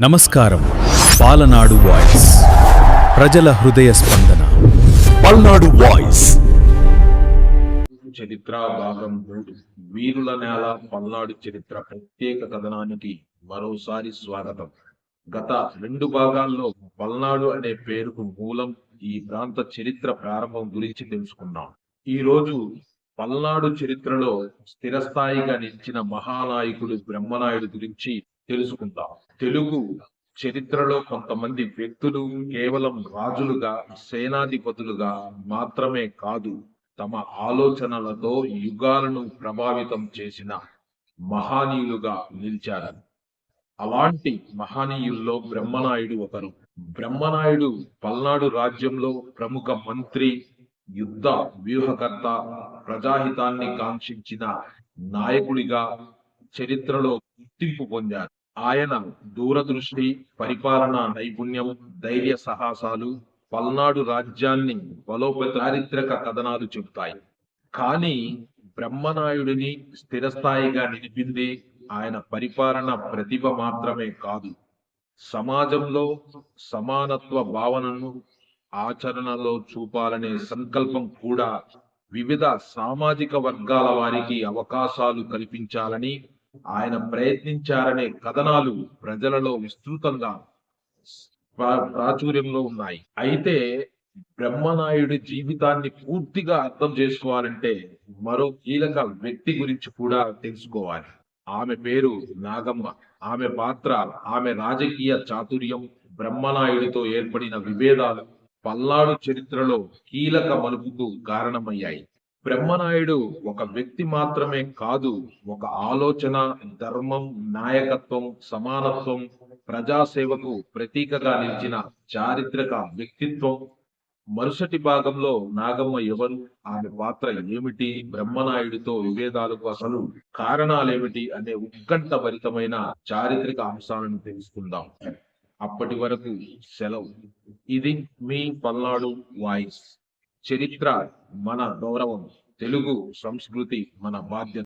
నమస్కారం. పాలనాడు వాయిస్, ప్రజల హృదయ స్పందన. పల్నాడు వాయిస్. చరిత్ర భాగం 3 వీరుల నేల పల్నాడు చరిత్ర ప్రత్యేక కథనానికి మరోసారి స్వాగతం. గత 2 భాగాల్లో పల్నాడు అనే పేరుకు మూలం, ఈ ప్రాంత చరిత్ర ప్రారంభం గురించి తెలుసుకున్నాం. ఈ రోజు పల్నాడు చరిత్రలో స్థిరస్థాయిగా నిలిచిన మహానాయకుడు బ్రహ్మనాయుడు గురించి తెలుసుకుందాం. తెలుగు చరిత్రలో కొంతమంది వ్యక్తులు కేవలం రాజులుగా, సేనాధిపతులుగా మాత్రమే కాదు, తమ ఆలోచనలతో యుగాలను ప్రభావితం చేసిన మహనీయులుగా నిలిచారు. అలాంటి మహనీయుల్లో బ్రహ్మనాయుడు ఒకరు. బ్రహ్మనాయుడు పల్నాడు రాజ్యంలో ప్రముఖ మంత్రి, యుద్ధ వ్యూహకర్త, ప్రజాహితాన్ని కాంక్షించిన నాయకుడిగా చరిత్రలో గుర్తింపు పొందారు. ఆయన దూరదృష్టి, పరిపాలనా నైపుణ్యం, ధైర్య సాహసాలు పల్నాడు రాజ్యాన్ని చారిత్రక కథనాలు చెబుతాయి. కానీ బ్రహ్మనాయుడిని స్థిరస్థాయిగా నిలిపింది ఆయన పరిపాలన ప్రతిభ మాత్రమే కాదు, సమాజంలో సమానత్వ భావనను ఆచరణలో చూపాలనే సంకల్పం కూడా. వివిధ సామాజిక వర్గాల వారికి అవకాశాలు కల్పించాలని ఆయన ప్రయత్నించారనే కథనాలు ప్రజలలో విస్తృతంగా ప్రాచుర్యంలో ఉన్నాయి. అయితే బ్రహ్మనాయుడి జీవితాన్ని పూర్తిగా అర్థం చేసుకోవాలంటే మరో కీలక వ్యక్తి గురించి కూడా తెలుసుకోవాలి. ఆమె పేరు నాగమ్మ. ఆమె పాత్ర, ఆమె రాజకీయ చాతుర్యం, బ్రహ్మనాయుడితో ఏర్పడిన విభేదాలు పల్నాడు చరిత్రలో కీలక మలుపుకు కారణమయ్యాయి. బ్రహ్మనాయుడు ఒక వ్యక్తి మాత్రమే కాదు, ఒక ఆలోచన, ధర్మం, నాయకత్వం, సమానత్వం, ప్రజాసేవకు ప్రతీకగా నిలిచిన చారిత్రక వ్యక్తిత్వం. మరుసటి భాగంలో నాగమ్మ ఎవరు, ఆమె పాత్ర ఏమిటి, బ్రహ్మనాయుడితో విభేదాలకు అసలు కారణాలేమిటి అనే ఉత్కంఠభరితమైన చారిత్రక అంశాలను తెలుసుకుందాం. అప్పటి వరకు సెలవు. ఇది మీ పల్నాడు వాయిస్. చరిత్ర మన గౌరవం, తెలుగు సంస్కృతి మన బాధ్యత.